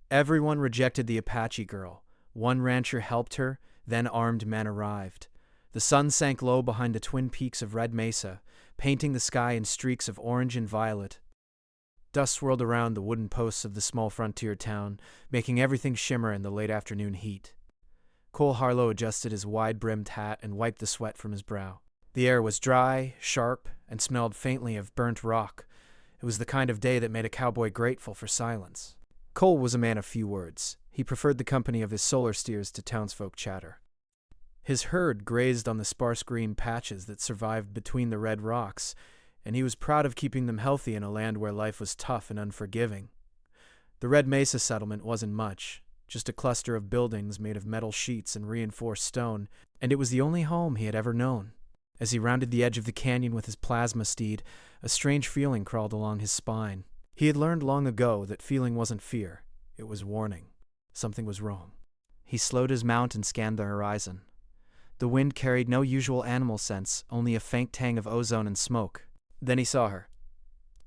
Everyone rejected the Apache girl. One rancher helped her, then armed men arrived. The sun sank low behind the twin peaks of Red Mesa, painting the sky in streaks of orange and violet. Dust swirled around the wooden posts of the small frontier town, making everything shimmer in the late afternoon heat. Cole Harlow adjusted his wide-brimmed hat and wiped the sweat from his brow. The air was dry, sharp, and smelled faintly of burnt rock. It was the kind of day that made a cowboy grateful for silence. Cole was a man of few words. He preferred the company of his solar steers to townsfolk chatter. His herd grazed on the sparse green patches that survived between the red rocks, and he was proud of keeping them healthy in a land where life was tough and unforgiving. The Red Mesa settlement wasn't much, just a cluster of buildings made of metal sheets and reinforced stone, and it was the only home he had ever known. As he rounded the edge of the canyon with his plasma steed, a strange feeling crawled along his spine. He had learned long ago that feeling wasn't fear, it was warning. Something was wrong. He slowed his mount and scanned the horizon. The wind carried no usual animal scents, only a faint tang of ozone and smoke. Then he saw her.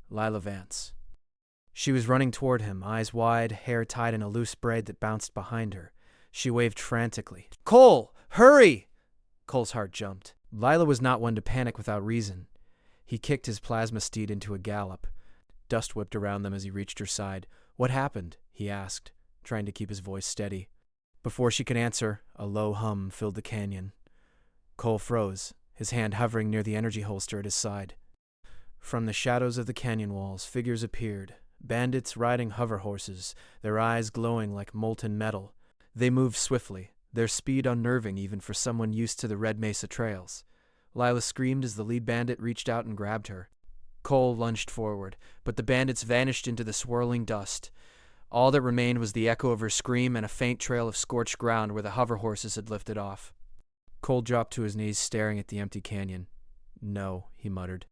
Lila Vance. She was running toward him, eyes wide, hair tied in a loose braid that bounced behind her. She waved frantically. "Cole! Hurry!" Cole's heart jumped. Lila was not one to panic without reason. He kicked his plasma steed into a gallop. Dust whipped around them as he reached her side. "What happened?" he asked, trying to keep his voice steady. Before she could answer, a low hum filled the canyon. Cole froze, his hand hovering near the energy holster at his side. From the shadows of the canyon walls, figures appeared, bandits riding hover horses, their eyes glowing like molten metal. They moved swiftly, their speed unnerving even for someone used to the Red Mesa trails. Lila screamed as the lead bandit reached out and grabbed her. Cole lunged forward, but the bandits vanished into the swirling dust. All that remained was the echo of her scream and a faint trail of scorched ground where the hover horses had lifted off. Cole dropped to his knees, staring at the empty canyon. "No," he muttered.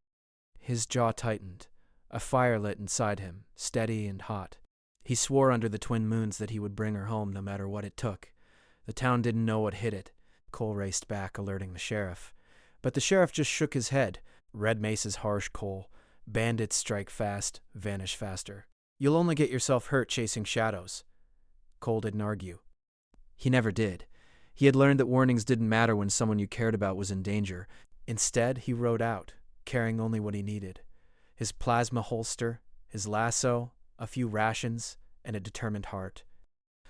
His jaw tightened. A fire lit inside him, steady and hot. He swore under the twin moons that he would bring her home no matter what it took. The town didn't know what hit it. Cole raced back, alerting the sheriff. But the sheriff just shook his head. Red Mesa's harsh Cole. Bandits strike fast, vanish faster. You'll only get yourself hurt chasing shadows. Cole didn't argue. He never did. He had learned that warnings didn't matter when someone you cared about was in danger. Instead, he rode out, carrying only what he needed. His plasma holster, his lasso, a few rations, and a determined heart.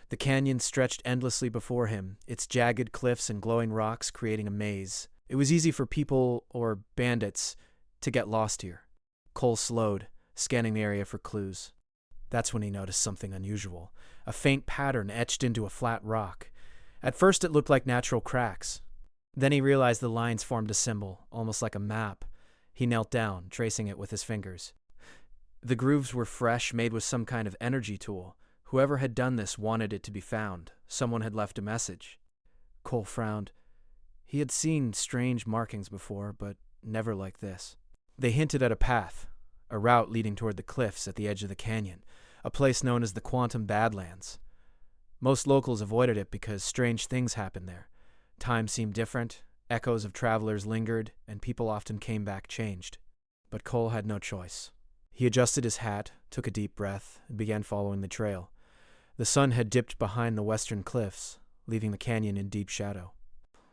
The canyon stretched endlessly before him, its jagged cliffs and glowing rocks creating a maze. It was easy for people, or bandits, to get lost here. Cole slowed, scanning the area for clues. That's when he noticed something unusual, a faint pattern etched into a flat rock. At first it looked like natural cracks. Then he realized the lines formed a symbol, almost like a map. He knelt down, tracing it with his fingers. The grooves were fresh, made with some kind of energy tool. Whoever had done this wanted it to be found. Someone had left a message. Cole frowned. He had seen strange markings before, but never like this. They hinted at a path, a route leading toward the cliffs at the edge of the canyon, a place known as the Quantum Badlands. Most locals avoided it because strange things happened there. Time seemed different, echoes of travelers lingered, and people often came back changed. But Cole had no choice. He adjusted his hat, took a deep breath, and began following the trail. The sun had dipped behind the western cliffs, leaving the canyon in deep shadow.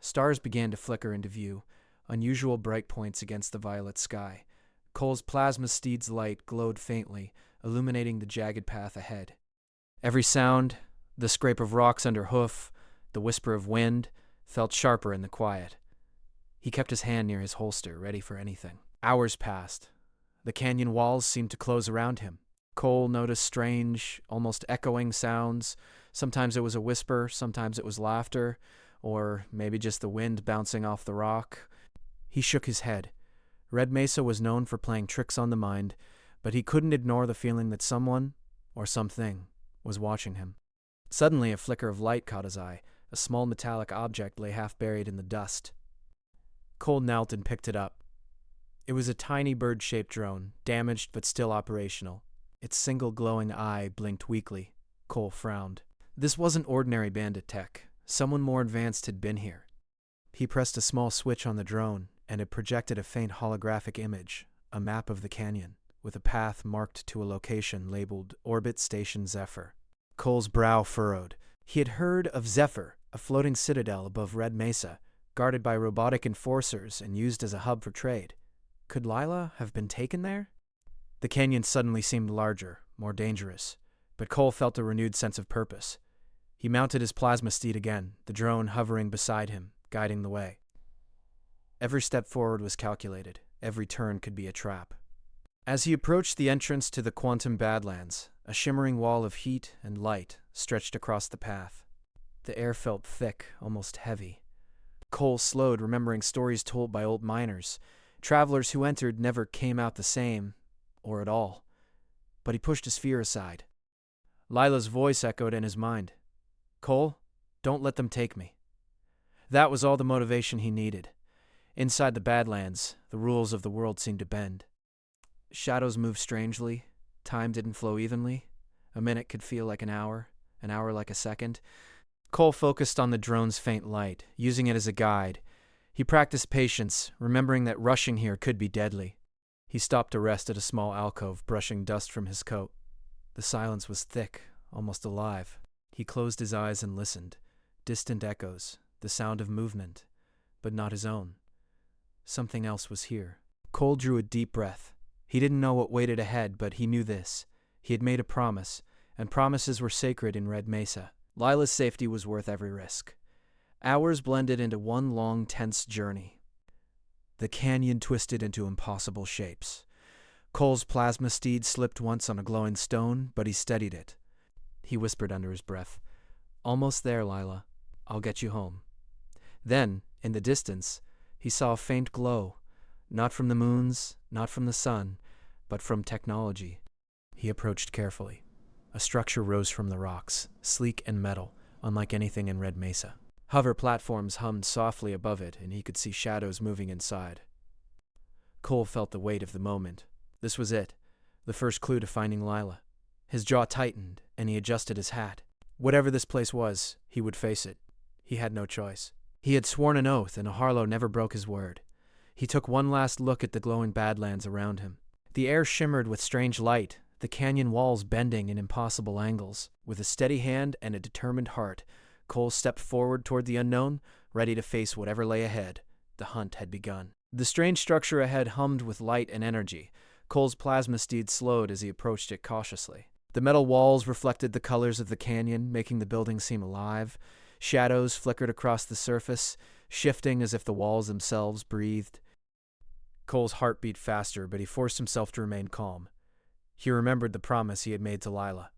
Stars began to flicker into view, unusual bright points against the violet sky. Cole's plasma steed's light glowed faintly, illuminating the jagged path ahead. Every sound, the scrape of rocks under hoof, the whisper of wind, felt sharper in the quiet. He kept his hand near his holster, ready for anything. Hours passed. The canyon walls seemed to close around him. Cole noticed strange, almost echoing sounds. Sometimes it was a whisper, sometimes it was laughter, or maybe just the wind bouncing off the rock. He shook his head. Red Mesa was known for playing tricks on the mind, but he couldn't ignore the feeling that someone, or something, was watching him. Suddenly, a flicker of light caught his eye. A small metallic object lay half buried in the dust. Cole knelt and picked it up. It was a tiny bird-shaped drone, damaged but still operational. Its single glowing eye blinked weakly. Cole frowned. This wasn't ordinary bandit tech. Someone more advanced had been here. He pressed a small switch on the drone, and it projected a faint holographic image, a map of the canyon, with a path marked to a location labeled Orbit Station Zephyr. Cole's brow furrowed. He had heard of Zephyr, a floating citadel above Red Mesa, guarded by robotic enforcers and used as a hub for trade. Could Lila have been taken there? The canyon suddenly seemed larger, more dangerous, but Cole felt a renewed sense of purpose. He mounted his plasma steed again, the drone hovering beside him, guiding the way. Every step forward was calculated. Every turn could be a trap. As he approached the entrance to the Quantum Badlands, a shimmering wall of heat and light stretched across the path. The air felt thick, almost heavy. Cole slowed, remembering stories told by old miners. Travelers who entered never came out the same, or at all. But he pushed his fear aside. Lila's voice echoed in his mind. "Cole, don't let them take me." That was all the motivation he needed. Inside the Badlands, the rules of the world seemed to bend. Shadows moved strangely. Time didn't flow evenly. A minute could feel like an hour like a second. Cole focused on the drone's faint light, using it as a guide. He practiced patience, remembering that rushing here could be deadly. He stopped to rest at a small alcove, brushing dust from his coat. The silence was thick, almost alive. He closed his eyes and listened. Distant echoes, the sound of movement, but not his own. Something else was here. Cole drew a deep breath. He didn't know what waited ahead, but he knew this. He had made a promise, and promises were sacred in Red Mesa. Lila's safety was worth every risk. Hours blended into one long, tense journey. The canyon twisted into impossible shapes. Cole's plasma steed slipped once on a glowing stone, but he steadied it. He whispered under his breath, "Almost there, Lila. I'll get you home." Then, in the distance, he saw a faint glow, not from the moons, not from the sun, but from technology. He approached carefully. A structure rose from the rocks, sleek and metal, unlike anything in Red Mesa. Hover platforms hummed softly above it, and he could see shadows moving inside. Cole felt the weight of the moment. This was it, the first clue to finding Lila. His jaw tightened, and he adjusted his hat. Whatever this place was, he would face it. He had no choice. He had sworn an oath, and Harlow never broke his word. He took one last look at the glowing badlands around him. The air shimmered with strange light, the canyon walls bending in impossible angles. With a steady hand and a determined heart, Cole stepped forward toward the unknown, ready to face whatever lay ahead. The hunt had begun. The strange structure ahead hummed with light and energy. Cole's plasma steed slowed as he approached it cautiously. The metal walls reflected the colors of the canyon, making the building seem alive. Shadows flickered across the surface, shifting as if the walls themselves breathed. Cole's heart beat faster, but he forced himself to remain calm. He remembered the promise he had made to Lila.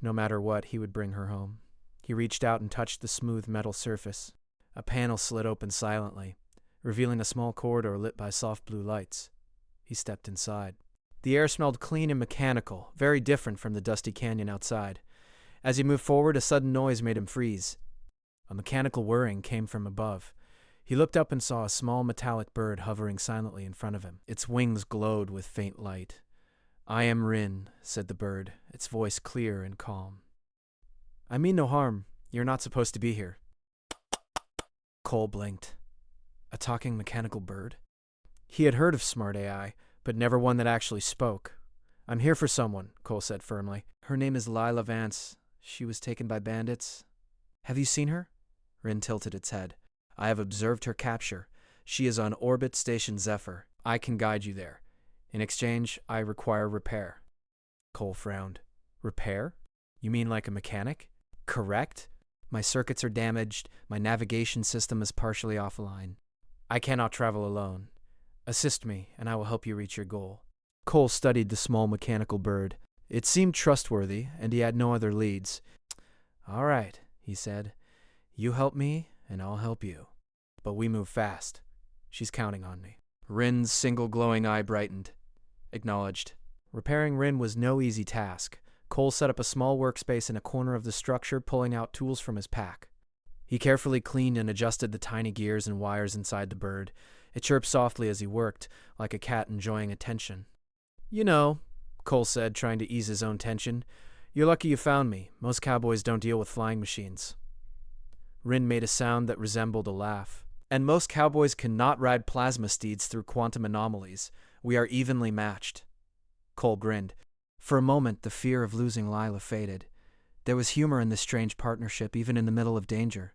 No matter what, he would bring her home. He reached out and touched the smooth metal surface. A panel slid open silently, revealing a small corridor lit by soft blue lights. He stepped inside. The air smelled clean and mechanical, very different from the dusty canyon outside. As he moved forward, a sudden noise made him freeze. A mechanical whirring came from above. He looked up and saw a small metallic bird hovering silently in front of him. Its wings glowed with faint light. "I am Rin," said the bird, its voice clear and calm. "I mean no harm. You're not supposed to be here." Cole blinked. A talking mechanical bird? He had heard of smart AI, but never one that actually spoke. "I'm here for someone," Cole said firmly. "Her name is Lila Vance. She was taken by bandits." "Have you seen her?" Rin tilted its head. "I have observed her capture. She is on Orbit Station Zephyr. I can guide you there. In exchange, I require repair." Cole frowned. "Repair? You mean like a mechanic?" "Correct. My circuits are damaged. My navigation system is partially offline. I cannot travel alone. Assist me, and I will help you reach your goal." Cole studied the small mechanical bird. It seemed trustworthy, and he had no other leads. "All right," he said. "You help me, and I'll help you. But we move fast. She's counting on me." Rin's single glowing eye brightened. Acknowledged. Repairing Rin was no easy task. Cole set up a small workspace in a corner of the structure, pulling out tools from his pack. He carefully cleaned and adjusted the tiny gears and wires inside the bird. It chirped softly as he worked, like a cat enjoying attention. "You know," Cole said, trying to ease his own tension, "you're lucky you found me. Most cowboys don't deal with flying machines." Rin made a sound that resembled a laugh. "And most cowboys cannot ride plasma steeds through quantum anomalies. We are evenly matched." Cole grinned. For a moment, the fear of losing Lila faded. There was humor in this strange partnership, even in the middle of danger.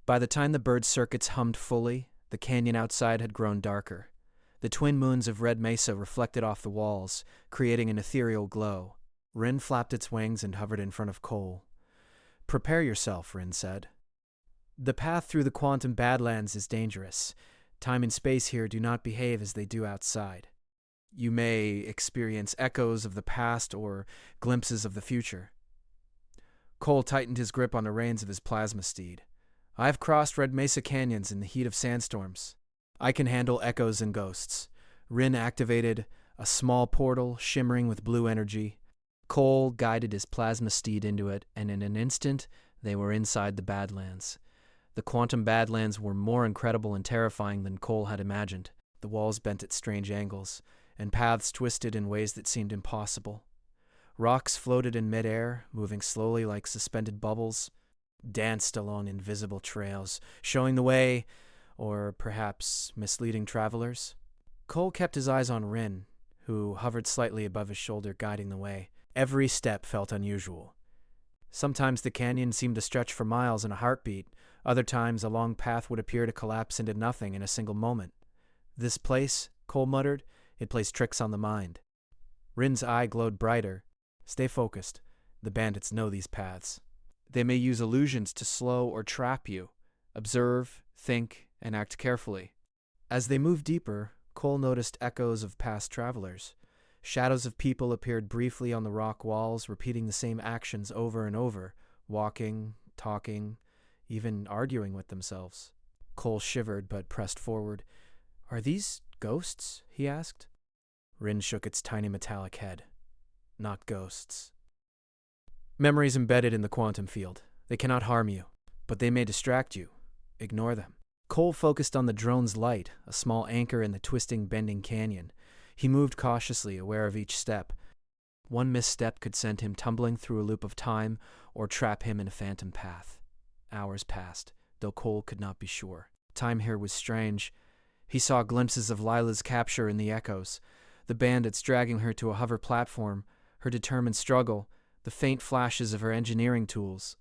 By the time the bird's circuits hummed fully, the canyon outside had grown darker. The twin moons of Red Mesa reflected off the walls, creating an ethereal glow. Rin flapped its wings and hovered in front of Cole. "Prepare yourself," Rin said. "The path through the quantum badlands is dangerous. Time and space here do not behave as they do outside. You may experience echoes of the past or glimpses of the future." Cole tightened his grip on the reins of his plasma steed. "I've crossed Red Mesa canyons in the heat of sandstorms. I can handle echoes and ghosts." Rin activated a small portal shimmering with blue energy. Cole guided his plasma steed into it, and in an instant, they were inside the Badlands. The quantum Badlands were more incredible and terrifying than Cole had imagined. The walls bent at strange angles, and paths twisted in ways that seemed impossible. Rocks floated in midair, moving slowly like suspended bubbles, danced along invisible trails, showing the way, or perhaps misleading travelers. Cole kept his eyes on Rin, who hovered slightly above his shoulder, guiding the way. Every step felt unusual. Sometimes the canyon seemed to stretch for miles in a heartbeat. Other times a long path would appear to collapse into nothing in a single moment. "This place," Cole muttered, "it plays tricks on the mind." Rin's eye glowed brighter. "Stay focused. The bandits know these paths. They may use illusions to slow or trap you. Observe, think, and act carefully." As they moved deeper, Cole noticed echoes of past travelers. Shadows of people appeared briefly on the rock walls, repeating the same actions over and over, walking, talking, even arguing with themselves. Cole shivered but pressed forward. "Are these ghosts?" he asked. Rin shook its tiny metallic head. "Not ghosts. Memories embedded in the quantum field. They cannot harm you, but they may distract you. Ignore them." Cole focused on the drone's light, a small anchor in the twisting, bending canyon. He moved cautiously, aware of each step. One misstep could send him tumbling through a loop of time or trap him in a phantom path. Hours passed, though Cole could not be sure. Time here was strange. He saw glimpses of Lila's capture in the echoes, the bandits dragging her to a hover platform, her determined struggle, the faint flashes of her engineering tools.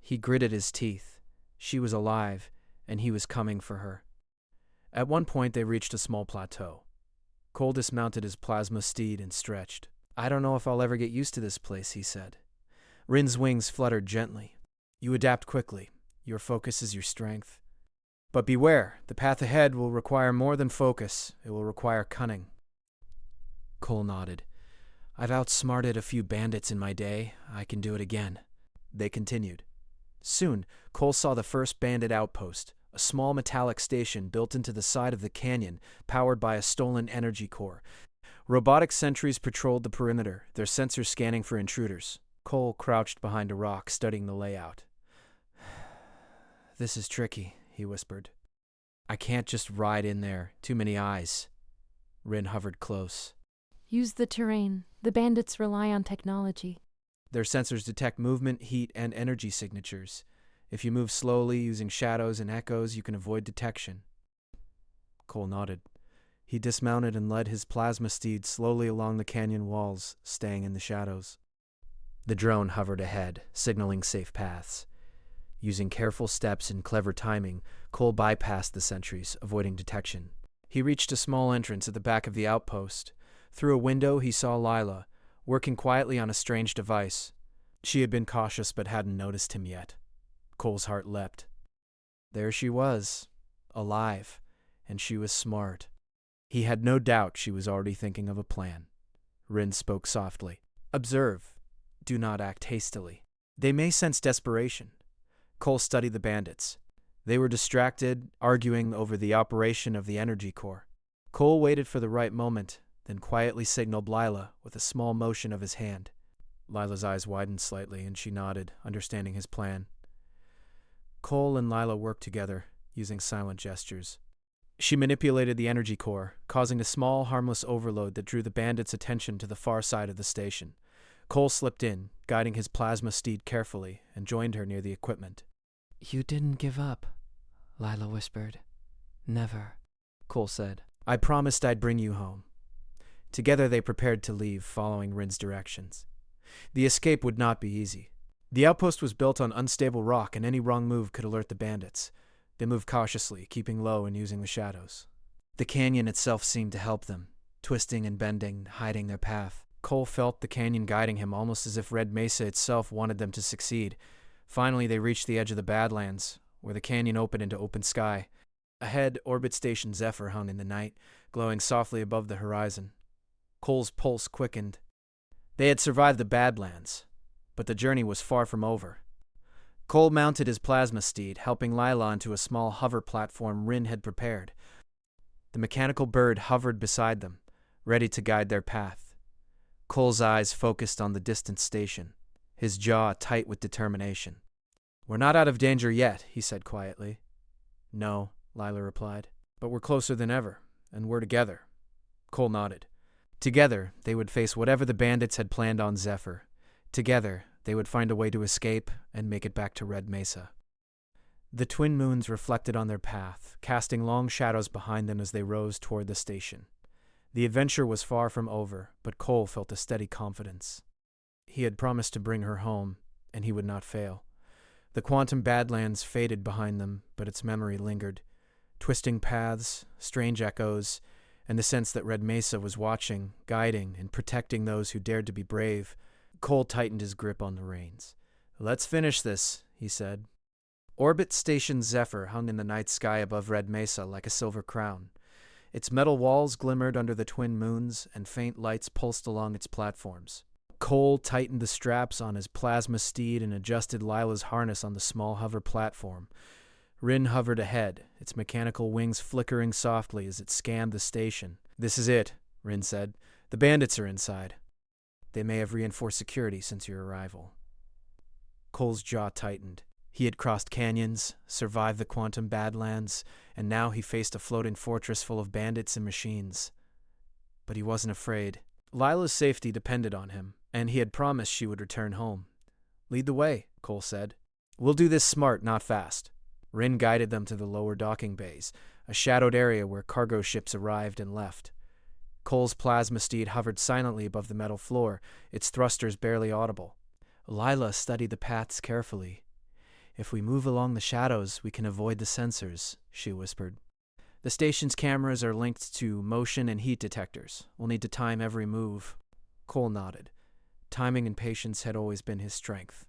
He gritted his teeth. She was alive, and he was coming for her. At one point they reached a small plateau. Cole dismounted his plasma steed and stretched. "I don't know if I'll ever get used to this place," he said. Rin's wings fluttered gently. "You adapt quickly. Your focus is your strength. But beware, the path ahead will require more than focus. It will require cunning." Cole nodded. "I've outsmarted a few bandits in my day. I can do it again." They continued. Soon, Cole saw the first bandit outpost, a small metallic station built into the side of the canyon, powered by a stolen energy core. Robotic sentries patrolled the perimeter, their sensors scanning for intruders. Cole crouched behind a rock, studying the layout. "This is tricky," he whispered. "I can't just ride in there. Too many eyes." Rin hovered close. "Use the terrain. The bandits rely on technology." "Their sensors detect movement, heat, and energy signatures. If you move slowly, using shadows and echoes, you can avoid detection." Cole nodded. He dismounted and led his plasma steed slowly along the canyon walls, staying in the shadows. The drone hovered ahead, signaling safe paths. Using careful steps and clever timing, Cole bypassed the sentries, avoiding detection. He reached a small entrance at the back of the outpost. Through a window, he saw Lila, working quietly on a strange device. She had been cautious but hadn't noticed him yet. Cole's heart leapt. There she was, alive, and she was smart. He had no doubt she was already thinking of a plan. Rin spoke softly. "Observe. Do not act hastily. They may sense desperation." Cole studied the bandits. They were distracted, arguing over the operation of the energy core. Cole waited for the right moment, then quietly signaled Lila with a small motion of his hand. Lila's eyes widened slightly, and she nodded, understanding his plan. Cole and Lila worked together, using silent gestures. She manipulated the energy core, causing a small, harmless overload that drew the bandits' attention to the far side of the station. Cole slipped in, guiding his plasma steed carefully, and joined her near the equipment. "You didn't give up," Lila whispered. "Never," Cole said. "I promised I'd bring you home." Together they prepared to leave, following Rin's directions. The escape would not be easy. The outpost was built on unstable rock, and any wrong move could alert the bandits. They moved cautiously, keeping low and using the shadows. The canyon itself seemed to help them, twisting and bending, hiding their path. Cole felt the canyon guiding him, almost as if Red Mesa itself wanted them to succeed. Finally, they reached the edge of the Badlands, where the canyon opened into open sky. Ahead, Orbit Station Zephyr hung in the night, glowing softly above the horizon. Cole's pulse quickened. They had survived the Badlands, but the journey was far from over. Cole mounted his plasma steed, helping Lila onto a small hover platform Rin had prepared. The mechanical bird hovered beside them, ready to guide their path. Cole's eyes focused on the distant station, his jaw tight with determination. "We're not out of danger yet," he said quietly. "No," Lila replied, "but we're closer than ever, and we're together." Cole nodded. Together, they would face whatever the bandits had planned on Zephyr. Together, they would find a way to escape and make it back to Red Mesa. The twin moons reflected on their path, casting long shadows behind them as they rose toward the station. The adventure was far from over, but Cole felt a steady confidence. He had promised to bring her home, and he would not fail. The quantum Badlands faded behind them, but its memory lingered. Twisting paths, strange echoes, and the sense that Red Mesa was watching, guiding, and protecting those who dared to be brave. Cole tightened his grip on the reins. "Let's finish this," he said. Orbit Station Zephyr hung in the night sky above Red Mesa like a silver crown. Its metal walls glimmered under the twin moons, and faint lights pulsed along its platforms. Cole tightened the straps on his plasma steed and adjusted Lila's harness on the small hover platform. Rin hovered ahead, its mechanical wings flickering softly as it scanned the station. "This is it," Rin said. "The bandits are inside. They may have reinforced security since your arrival." Cole's jaw tightened. He had crossed canyons, survived the quantum Badlands, and now he faced a floating fortress full of bandits and machines. But he wasn't afraid. Lila's safety depended on him, and he had promised she would return home. "Lead the way," Cole said. "We'll do this smart, not fast." Rin guided them to the lower docking bays, a shadowed area where cargo ships arrived and left. Cole's plasma steed hovered silently above the metal floor, its thrusters barely audible. Lila studied the paths carefully. "If we move along the shadows, we can avoid the sensors," she whispered. "The station's cameras are linked to motion and heat detectors. We'll need to time every move." Cole nodded. Timing and patience had always been his strength.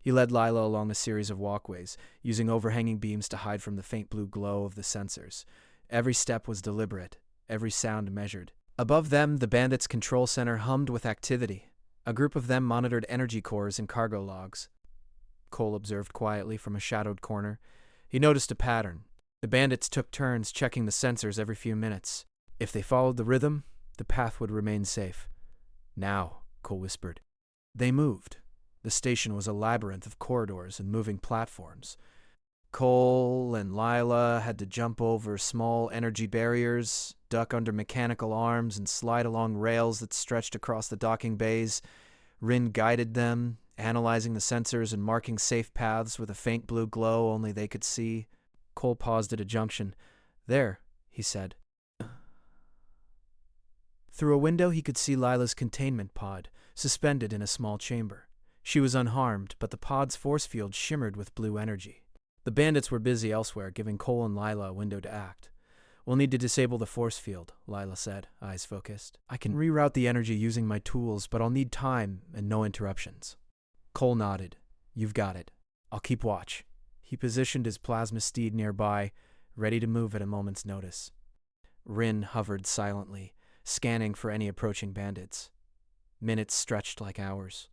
He led Lila along a series of walkways, using overhanging beams to hide from the faint blue glow of the sensors. Every step was deliberate, every sound measured. Above them, the bandits' control center hummed with activity. A group of them monitored energy cores and cargo logs. Cole observed quietly from a shadowed corner. He noticed a pattern. The bandits took turns checking the sensors every few minutes. If they followed the rhythm, the path would remain safe. "Now," Cole whispered. They moved. The station was a labyrinth of corridors and moving platforms. Cole and Lila had to jump over small energy barriers, duck under mechanical arms, and slide along rails that stretched across the docking bays. Rin guided them, analyzing the sensors and marking safe paths with a faint blue glow only they could see. Cole paused at a junction. "There," he said. Through a window he could see Lila's containment pod, suspended in a small chamber. She was unharmed, but the pod's force field shimmered with blue energy. The bandits were busy elsewhere, giving Cole and Lila a window to act. "We'll need to disable the force field," Lila said, eyes focused. "I can reroute the energy using my tools, but I'll need time and no interruptions." Cole nodded. "You've got it. I'll keep watch." He positioned his plasma steed nearby, ready to move at a moment's notice. Rin hovered silently, scanning for any approaching bandits. Minutes stretched like hours.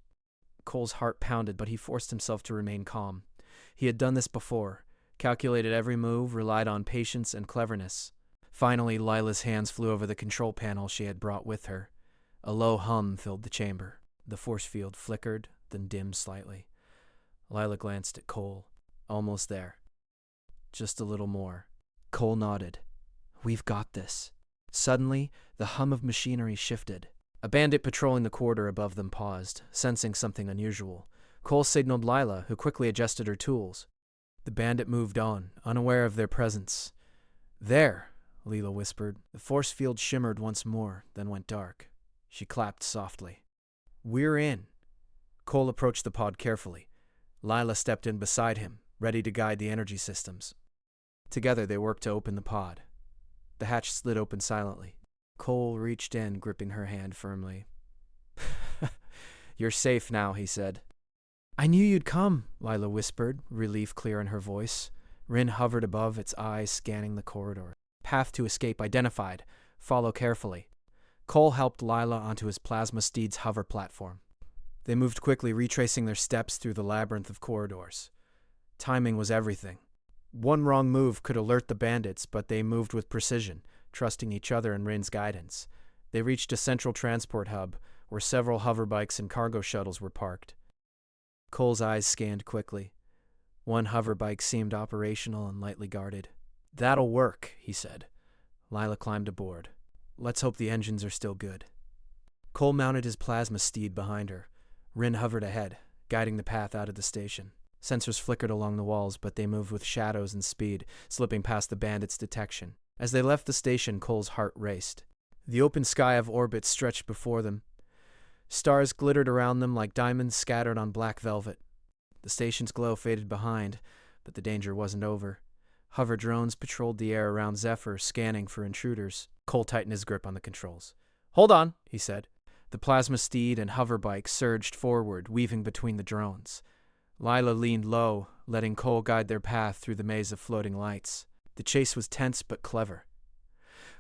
Cole's heart pounded, but he forced himself to remain calm. He had done this before, calculated every move, relied on patience and cleverness. Finally, Lila's hands flew over the control panel she had brought with her. A low hum filled the chamber. The force field flickered, then dimmed slightly. Lila glanced at Cole. Almost there. Just a little more. Cole nodded. "We've got this." Suddenly, the hum of machinery shifted. A bandit patrolling the corridor above them paused, sensing something unusual. Cole signaled Lila, who quickly adjusted her tools. The bandit moved on, unaware of their presence. "There," Lila whispered. The force field shimmered once more, then went dark. She clapped softly. "We're in." Cole approached the pod carefully. Lila stepped in beside him, ready to guide the energy systems. Together they worked to open the pod. The hatch slid open silently. Cole reached in, gripping her hand firmly. "You're safe now," he said. "I knew you'd come," Lila whispered, relief clear in her voice. Rin hovered above, its eyes scanning the corridor. Path to escape identified. Follow carefully. Cole helped Lila onto his plasma steed's hover platform. They moved quickly, retracing their steps through the labyrinth of corridors. Timing was everything. One wrong move could alert the bandits, but they moved with precision, trusting each other and Rin's guidance. They reached a central transport hub, where several hoverbikes and cargo shuttles were parked. Cole's eyes scanned quickly. One hoverbike seemed operational and lightly guarded. "That'll work," he said. Lila climbed aboard. "Let's hope the engines are still good." Cole mounted his plasma steed behind her. Rin hovered ahead, guiding the path out of the station. Sensors flickered along the walls, but they moved with shadows and speed, slipping past the bandits' detection. As they left the station, Cole's heart raced. The open sky of orbit stretched before them. Stars glittered around them like diamonds scattered on black velvet. The station's glow faded behind, but the danger wasn't over. Hover drones patrolled the air around Zephyr, scanning for intruders. Cole tightened his grip on the controls. "Hold on," he said. The plasma steed and hoverbike surged forward, weaving between the drones. Lila leaned low, letting Cole guide their path through the maze of floating lights. The chase was tense but clever.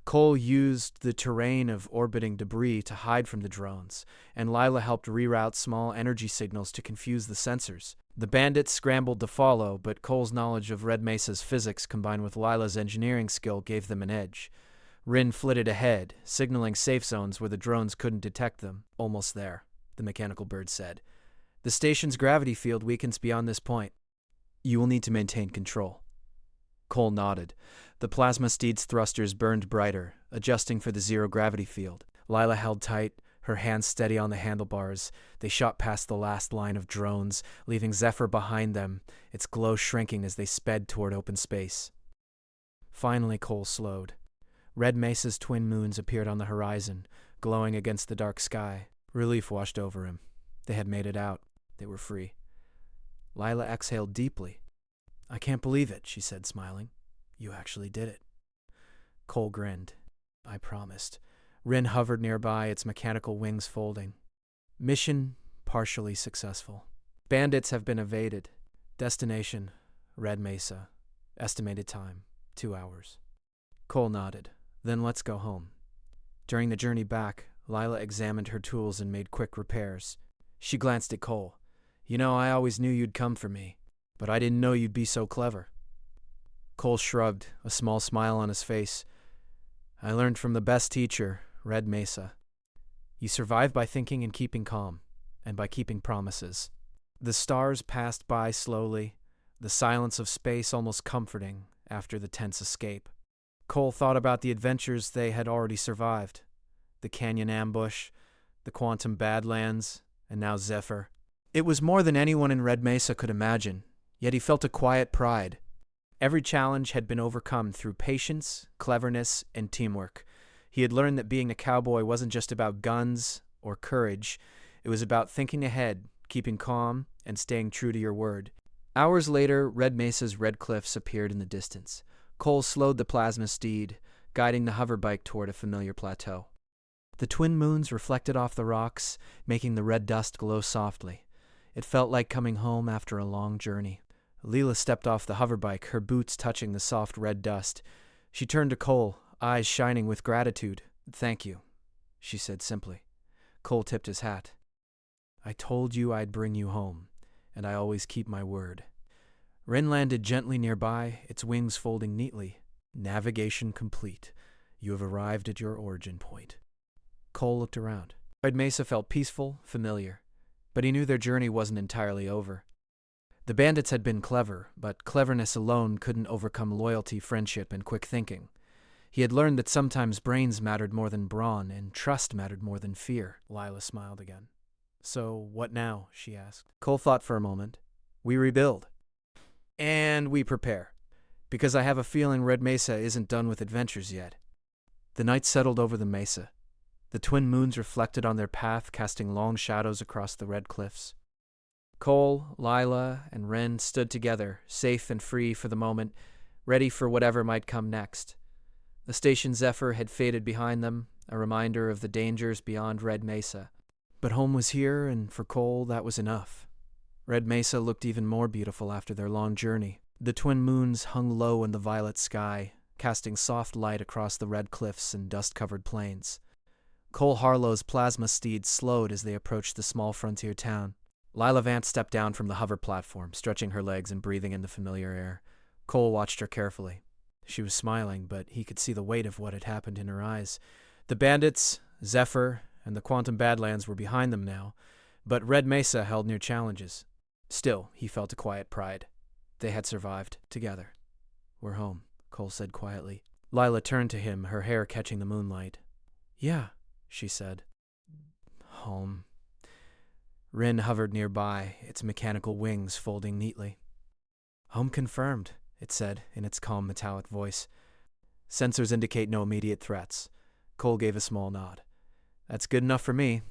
Cole used the terrain of orbiting debris to hide from the drones, and Lila helped reroute small energy signals to confuse the sensors. The bandits scrambled to follow, but Cole's knowledge of Red Mesa's physics combined with Lila's engineering skill gave them an edge. Rin flitted ahead, signaling safe zones where the drones couldn't detect them. "Almost there," the mechanical bird said. "The station's gravity field weakens beyond this point. You will need to maintain control." Cole nodded. The plasma steed's thrusters burned brighter, adjusting for the zero-gravity field. Lila held tight, her hands steady on the handlebars. They shot past the last line of drones, leaving Zephyr behind them, its glow shrinking as they sped toward open space. Finally, Cole slowed. Red Mesa's twin moons appeared on the horizon, glowing against the dark sky. Relief washed over him. They had made it out. They were free. Lila exhaled deeply. "I can't believe it," she said, smiling. "You actually did it." Cole grinned. "I promised." Rin hovered nearby, its mechanical wings folding. "Mission partially successful. Bandits have been evaded. Destination, Red Mesa. Estimated time, 2 hours." Cole nodded. "Then let's go home." During the journey back, Lila examined her tools and made quick repairs. She glanced at Cole. "You know, I always knew you'd come for me, but I didn't know you'd be so clever." Cole shrugged, a small smile on his face. "I learned from the best teacher, Red Mesa. You survive by thinking and keeping calm, and by keeping promises." The stars passed by slowly, the silence of space almost comforting after the tense escape. Cole thought about the adventures they had already survived. The canyon ambush, the quantum badlands, and now Zephyr. It was more than anyone in Red Mesa could imagine, yet he felt a quiet pride. Every challenge had been overcome through patience, cleverness, and teamwork. He had learned that being a cowboy wasn't just about guns or courage. It was about thinking ahead, keeping calm, and staying true to your word. Hours later, Red Mesa's red cliffs appeared in the distance. Cole slowed the plasma steed, guiding the hoverbike toward a familiar plateau. The twin moons reflected off the rocks, making the red dust glow softly. It felt like coming home after a long journey. Lila stepped off the hoverbike, her boots touching the soft red dust. She turned to Cole, eyes shining with gratitude. "Thank you," she said simply. Cole tipped his hat. "I told you I'd bring you home, and I always keep my word." Rin landed gently nearby, its wings folding neatly. "Navigation complete. You have arrived at your origin point." Cole looked around. Red Mesa felt peaceful, familiar, but he knew their journey wasn't entirely over. The bandits had been clever, but cleverness alone couldn't overcome loyalty, friendship, and quick thinking. He had learned that sometimes brains mattered more than brawn, and trust mattered more than fear. Lila smiled again. "So, what now?" she asked. Cole thought for a moment. "We rebuild. And we prepare. Because I have a feeling Red Mesa isn't done with adventures yet." The night settled over the mesa. The twin moons reflected on their path, casting long shadows across the red cliffs. Cole, Lila, and Wren stood together, safe and free for the moment, ready for whatever might come next. The station Zephyr had faded behind them, a reminder of the dangers beyond Red Mesa. But home was here, and for Cole, that was enough. Red Mesa looked even more beautiful after their long journey. The twin moons hung low in the violet sky, casting soft light across the red cliffs and dust-covered plains. Cole Harlow's plasma steed slowed as they approached the small frontier town. Lila Vance stepped down from the hover platform, stretching her legs and breathing in the familiar air. Cole watched her carefully. She was smiling, but he could see the weight of what had happened in her eyes. The bandits, Zephyr, and the Quantum Badlands were behind them now, but Red Mesa held new challenges. Still, he felt a quiet pride. They had survived together. "We're home," Cole said quietly. Lila turned to him, her hair catching the moonlight. "Yeah," she said. "Home." Rin hovered nearby, its mechanical wings folding neatly. "Home confirmed," it said in its calm metallic voice. "Sensors indicate no immediate threats." Cole gave a small nod. "That's good enough for me."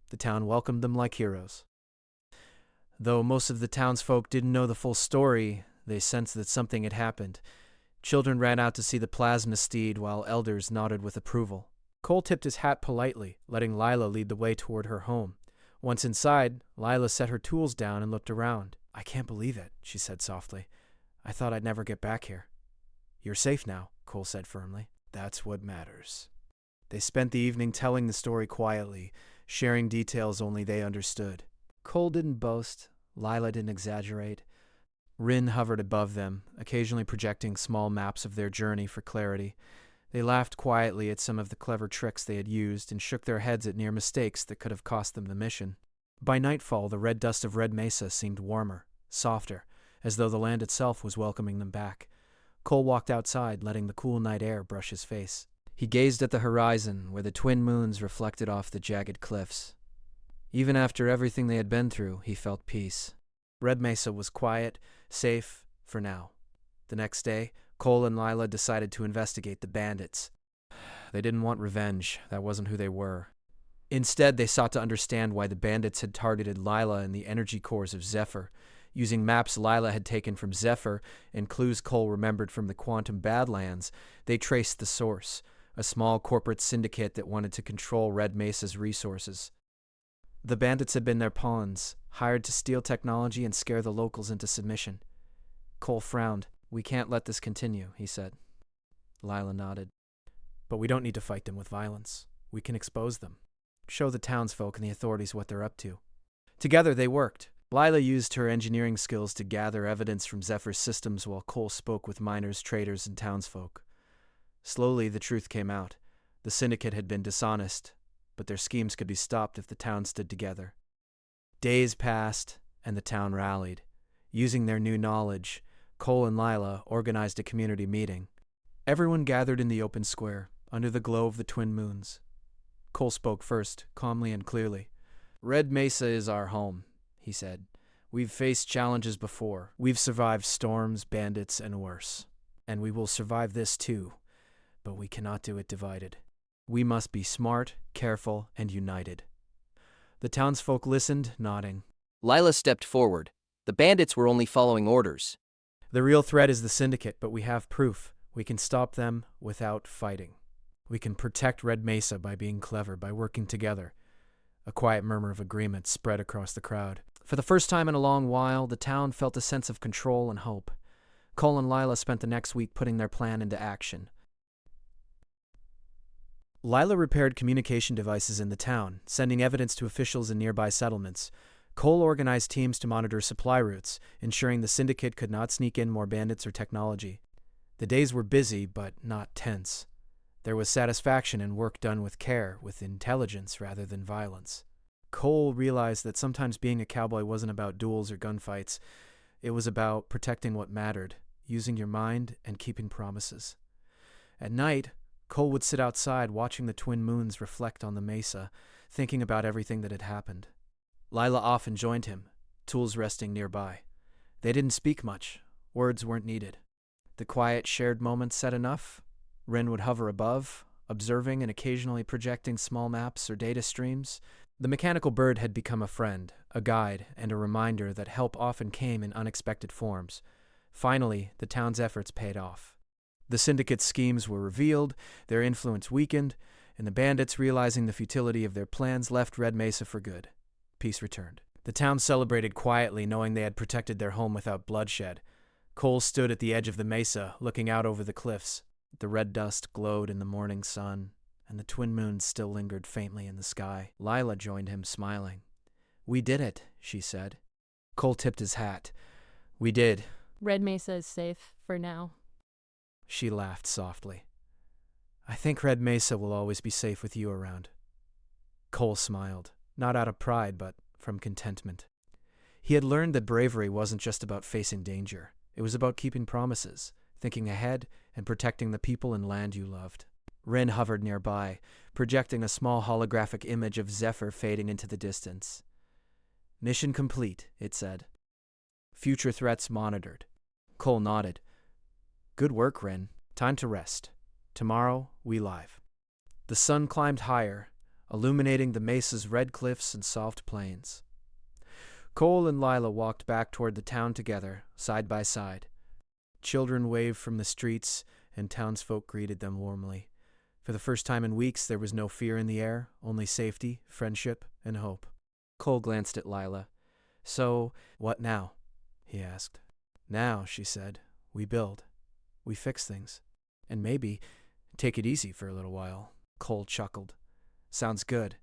The town welcomed them like heroes. Though most of the townsfolk didn't know the full story, they sensed that something had happened. Children ran out to see the plasma steed, while elders nodded with approval. Cole tipped his hat politely, letting Lila lead the way toward her home. Once inside, Lila set her tools down and looked around. "I can't believe it," she said softly. "I thought I'd never get back here." "You're safe now," Cole said firmly. "That's what matters." They spent the evening telling the story quietly, sharing details only they understood. Cole didn't boast. Lila didn't exaggerate. Rin hovered above them, occasionally projecting small maps of their journey for clarity. They laughed quietly at some of the clever tricks they had used and shook their heads at near mistakes that could have cost them the mission. By nightfall, the red dust of Red Mesa seemed warmer, softer, as though the land itself was welcoming them back. Cole walked outside, letting the cool night air brush his face. He gazed at the horizon, where the twin moons reflected off the jagged cliffs. Even after everything they had been through, he felt peace. Red Mesa was quiet, safe, for now. The next day, Cole and Lila decided to investigate the bandits. They didn't want revenge. That wasn't who they were. Instead, they sought to understand why the bandits had targeted Lila and the energy cores of Zephyr. Using maps Lila had taken from Zephyr and clues Cole remembered from the Quantum Badlands, they traced the source, a small corporate syndicate that wanted to control Red Mesa's resources. The bandits had been their pawns, hired to steal technology and scare the locals into submission. Cole frowned. "We can't let this continue," he said. Lila nodded. "But we don't need to fight them with violence. We can expose them. Show the townsfolk and the authorities what they're up to." Together they worked. Lila used her engineering skills to gather evidence from Zephyr's systems while Cole spoke with miners, traders, and townsfolk. Slowly, the truth came out. The syndicate had been dishonest, but their schemes could be stopped if the town stood together. Days passed, and the town rallied. Using their new knowledge, Cole and Lila organized a community meeting. Everyone gathered in the open square, under the glow of the twin moons. Cole spoke first, calmly and clearly. "Red Mesa is our home," he said. "We've faced challenges before. We've survived storms, bandits, and worse. And we will survive this too. But we cannot do it divided. We must be smart, careful, and united." The townsfolk listened, nodding. Lila stepped forward. The bandits were only following orders. "The real threat is the syndicate, but we have proof. We can stop them without fighting. We can protect Red Mesa by being clever, by working together." A quiet murmur of agreement spread across the crowd. For the first time in a long while, the town felt a sense of control and hope. Cole and Lila spent the next week putting their plan into action. Lila repaired communication devices in the town, sending evidence to officials in nearby settlements. Cole organized teams to monitor supply routes, ensuring the syndicate could not sneak in more bandits or technology. The days were busy, but not tense. There was satisfaction in work done with care, with intelligence rather than violence. Cole realized that sometimes being a cowboy wasn't about duels or gunfights. It was about protecting what mattered, using your mind, and keeping promises. At night, Cole would sit outside watching the twin moons reflect on the mesa, thinking about everything that had happened. Lila often joined him, tools resting nearby. They didn't speak much. Words weren't needed. The quiet, shared moments said enough. Ren would hover above, observing and occasionally projecting small maps or data streams. The mechanical bird had become a friend, a guide, and a reminder that help often came in unexpected forms. Finally, the town's efforts paid off. The syndicate's schemes were revealed, their influence weakened, and the bandits, realizing the futility of their plans, left Red Mesa for good. Peace returned. The town celebrated quietly, knowing they had protected their home without bloodshed. Cole stood at the edge of the mesa, looking out over the cliffs. The red dust glowed in the morning sun, and the twin moons still lingered faintly in the sky. Lila joined him, smiling. "We did it," she said. Cole tipped his hat. "We did." Red Mesa is safe for now. She laughed softly. "I think Red Mesa will always be safe with you around." Cole smiled, not out of pride, but from contentment. He had learned that bravery wasn't just about facing danger. It was about keeping promises, thinking ahead, and protecting the people and land you loved. Ren hovered nearby, projecting a small holographic image of Zephyr fading into the distance. "Mission complete," it said. "Future threats monitored." Cole nodded. "Good work, Ren. Time to rest. Tomorrow, we live." The sun climbed higher, illuminating the mesa's red cliffs and soft plains. Cole and Lila walked back toward the town together, side by side. Children waved from the streets, and townsfolk greeted them warmly. For the first time in weeks, there was no fear in the air, only safety, friendship, and hope. Cole glanced at Lila. "So, what now?" he asked. "Now," she said, "we build. We fix things. And maybe take it easy for a little while." Cole chuckled. "Sounds good.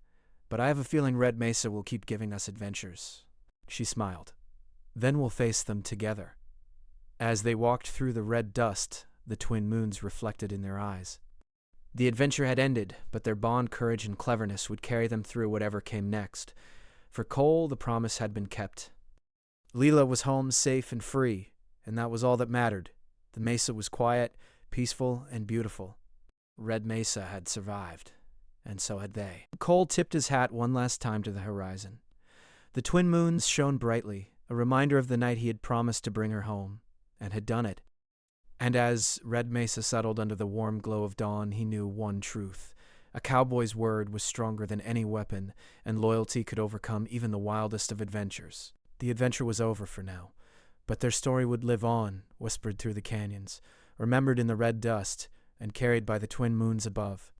But I have a feeling Red Mesa will keep giving us adventures." She smiled. "Then we'll face them together." As they walked through the red dust, the twin moons reflected in their eyes. The adventure had ended, but their bond, courage, and cleverness would carry them through whatever came next. For Cole, the promise had been kept. Leela was home, safe and free, and that was all that mattered. The mesa was quiet, peaceful, and beautiful. Red Mesa had survived, and so had they. Cole tipped his hat one last time to the horizon. The twin moons shone brightly, a reminder of the night he had promised to bring her home, and had done it. And as Red Mesa settled under the warm glow of dawn, he knew one truth. A cowboy's word was stronger than any weapon, and loyalty could overcome even the wildest of adventures. The adventure was over for now, but their story would live on, whispered through the canyons, remembered in the red dust, and carried by the twin moons above.